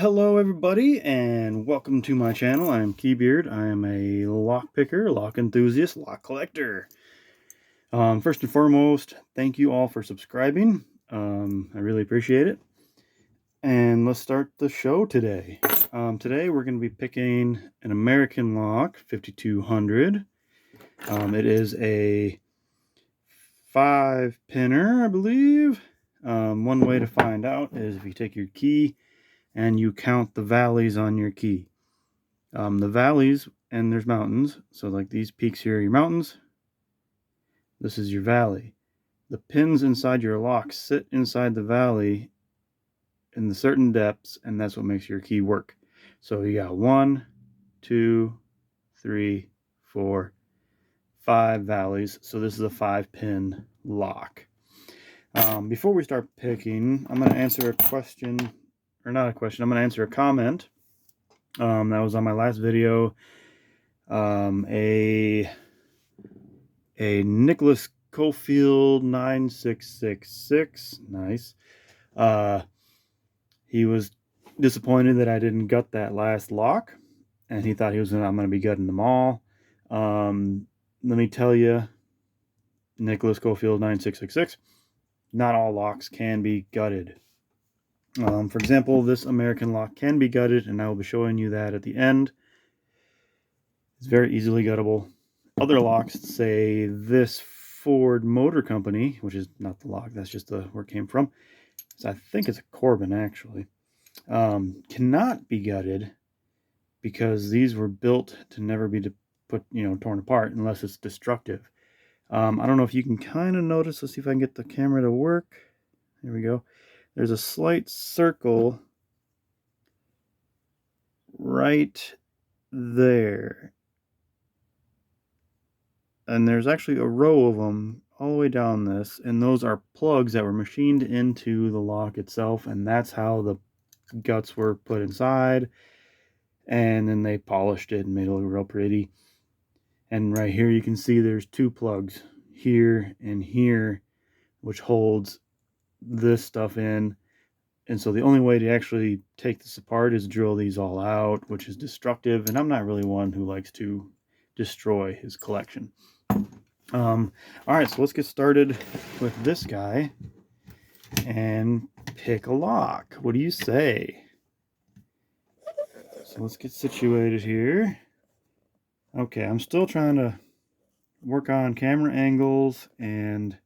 Hello everybody and welcome to my channel. I'm Keybeard. I am a lock picker, lock enthusiast, lock collector. First and foremost, thank you all for subscribing. I really appreciate it. And let's start the show today. Today we're going to be picking an American lock 5200. It is a 5-pinner, I believe. One way to find out is if you take your key and you count the valleys on your key. The valleys, and there's mountains, so like these peaks here are your mountains. This is your valley. The pins inside your lock sit inside the valley in the certain depths, and that's what makes your key work. So you got 1, 2, 3, 4, 5 valleys. So this is a 5-pin lock. Before we start picking, I'm going to answer a question, or not a question, I'm going to answer a comment that was on my last video. A Nicholas Cofield 9666. Nice. He was disappointed that I didn't gut that last lock, and he thought I'm going to be gutting them all. Let me tell you, Nicholas Cofield 9666, not all locks can be gutted. For example, this American lock can be gutted, and I will be showing you that at the end. It's very easily guttable. Other locks, say this Ford Motor Company, which is not the lock, that's just where it came from. So I think it's a Corbin, actually. Cannot be gutted because these were built to never be torn apart unless it's destructive. I don't know if you can kind of notice. Let's see if I can get the camera to work. There we go. There's a slight circle right there. And there's actually a row of them all the way down this, and those are plugs that were machined into the lock itself, and that's how the guts were put inside, and then they polished it and made it look real pretty. And right here you can see there's 2 plugs, here and here, which holds this stuff in. And so the only way to actually take this apart is drill these all out, which is destructive, and I'm not really one who likes to destroy his collection. All right, so let's get started with this guy and pick a lock. What do you say? So let's get situated here. Okay, I'm still trying to work on camera angles and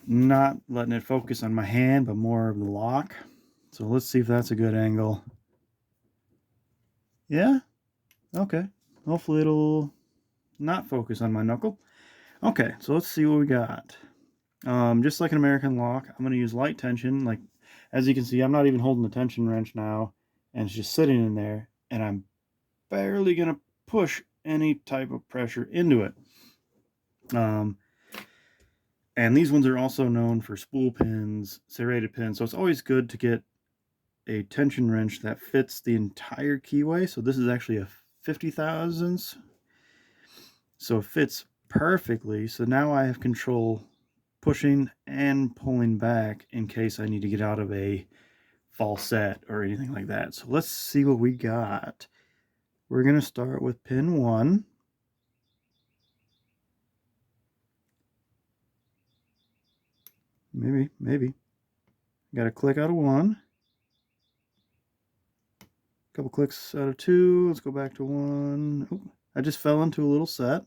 not letting it focus on my hand, but more of the lock. So let's see if that's a good angle. Yeah? Okay. Hopefully it'll not focus on my knuckle. Okay, so let's see what we got. Just like an American lock, I'm going to use light tension. Like, as you can see, I'm not even holding the tension wrench now, and it's just sitting in there, and I'm barely going to push any type of pressure into it. And these ones are also known for spool pins, serrated pins, so it's always good to get a tension wrench that fits the entire keyway. So this is actually a 50 thousandths, so it fits perfectly. So now I have control pushing and pulling back in case I need to get out of a false set or anything like that. So let's see what we got. We're going to start with pin 1. Maybe. Got a click out of 1. Couple clicks out of 2. Let's go back to 1. Oh, I just fell into a little set.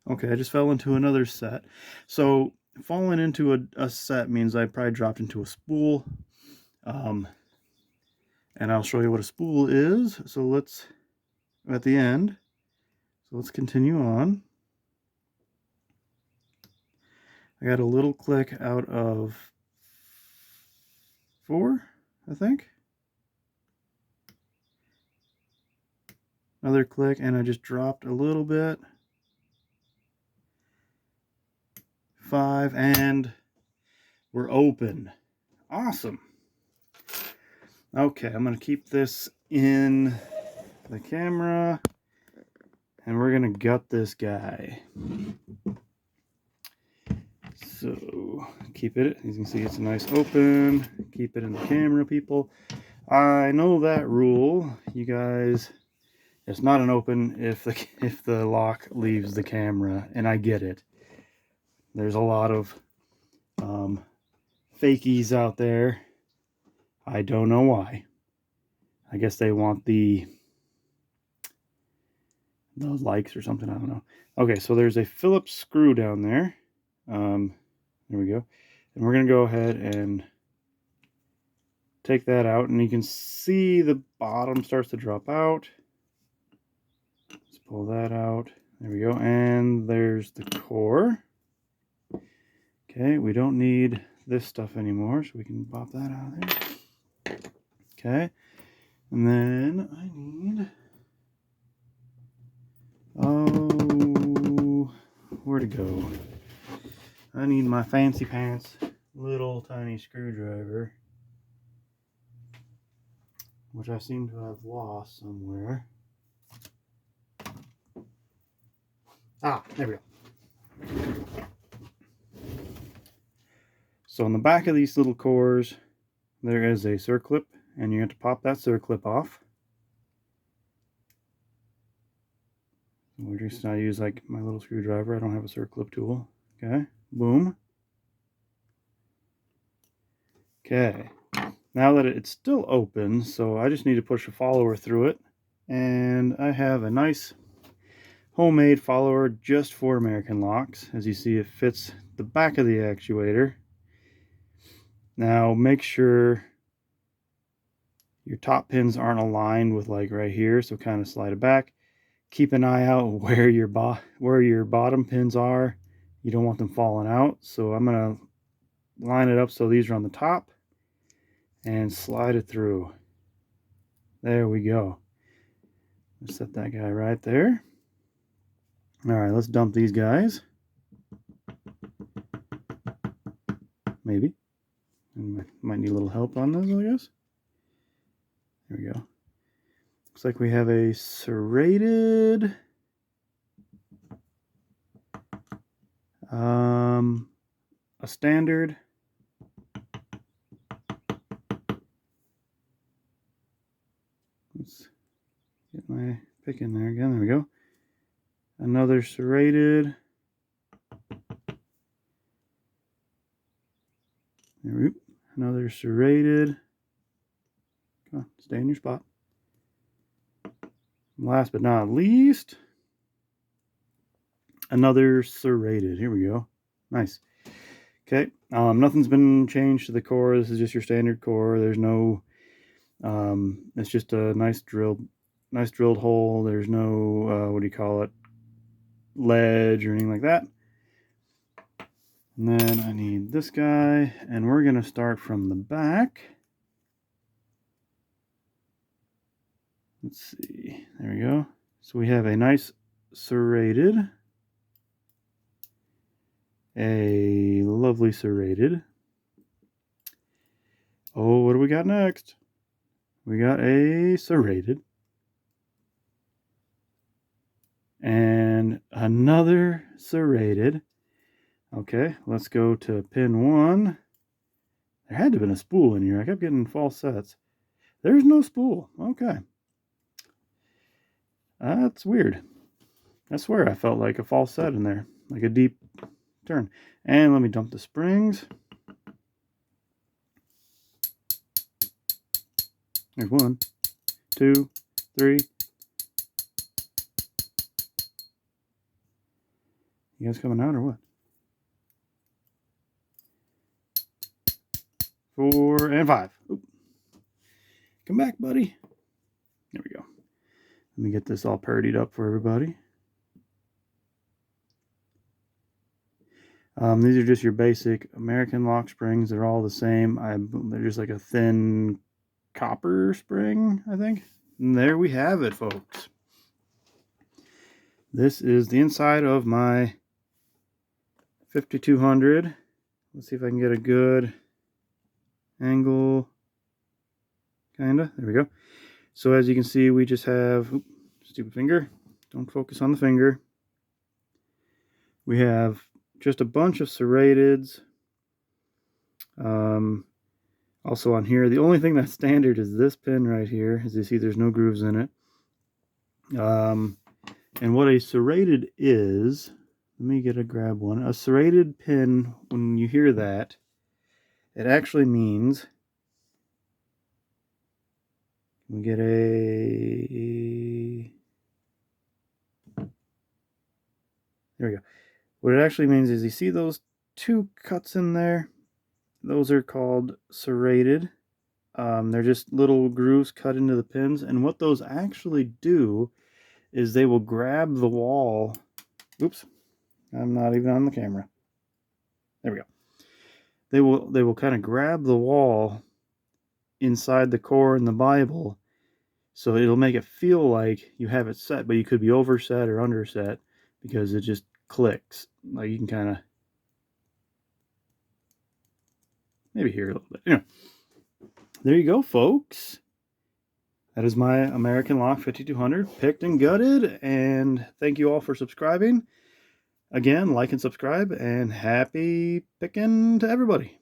Okay, I just fell into another set. So falling into a set means I probably dropped into a spool. And I'll show you what a spool is. So let's, at the end, so let's continue on. I got a little click out of 4, I think. Another click, and I just dropped a little bit. 5, and we're open. Awesome. Okay, I'm going to keep this in the camera, and we're going to gut this guy. So keep it, as you can see, it's a nice open. Keep it in the camera, people. I know that rule, you guys. It's not an open if the lock leaves the camera, and I get it. There's a lot of fakies out there. I don't know why. I guess they want the likes or something. I don't know. Okay, so there's a Phillips screw down there. There we go. And we're going to go ahead and take that out. And you can see the bottom starts to drop out. Let's pull that out. There we go. And there's the core. Okay, we don't need this stuff anymore, so we can pop that out of there. Okay. And then I need... Oh, where'd it go? I need my fancy pants little tiny screwdriver, which I seem to have lost somewhere. Ah, there we go. So on the back of these little cores, there is a circlip, and you have to pop that circlip off. We're just I use like my little screwdriver. I don't have a circlip tool. Okay, boom. Okay, now that it's still open, so I just need to push a follower through it, and I have a nice homemade follower just for American locks. As you see, it fits the back of the actuator. Now make sure your top pins aren't aligned with like right here, so kind of slide it back. Keep an eye out where your bottom pins are. You don't want them falling out, so I'm gonna line it up so these are on the top and slide it through. There we go. Let's set that guy right there. All right, let's dump these guys. Maybe. Might need a little help on those, I guess. There we go. Looks like we have a serrated a standard, let's get my pick in there again. There we go. Another serrated. There we go. Another serrated. Come on, stay in your spot. Last but not least, another serrated. Here we go. Nice. Okay, nothing's been changed to the core. This is just your standard core. There's no, it's just a nice drilled hole. There's no, what do you call it, ledge or anything like that. And then I need this guy, and we're going to start from the back. Let's see, there we go. So we have a nice serrated, a lovely serrated. Oh, what do we got next? We got a serrated. And another serrated. Okay, let's go to pin 1. There had to have been a spool in here. I kept getting false sets. There's no spool. Okay. That's weird. I swear I felt like a false set in there. Like a deep turn. And let me dump the springs. There's 1, 2, 3. You guys coming out or what? 4 and 5. Oop. Come back, buddy. There we go. Let me get this all purdied up for everybody. These are just your basic American lock springs. They're all the same. They're just like a thin copper spring, I think. And there we have it, folks. This is the inside of my 5200. Let's see if I can get a good angle. Kinda. There we go. So as you can see, we just have, oops, stupid finger. Don't focus on the finger. We have just a bunch of serrateds. Also on here, the only thing that's standard is this pin right here. As you see, there's no grooves in it. And what a serrated is, let me grab one. A serrated pin, when you hear that, it actually means, we get a, there we go. What it actually means is, you see those two cuts in there? Those are called serrated. They're just little grooves cut into the pins, and what those actually do is they will grab the wall. Oops, I'm not even on the camera. There we go. They will kind of grab the wall inside the core in the Bible, so it'll make it feel like you have it set, but you could be overset or underset because it just clicks. Like, you can kind of maybe hear a little bit. Anyway, there you go, folks. That is my American Lock 5200 picked and gutted, and thank you all for subscribing. Again, like and subscribe, and happy picking to everybody.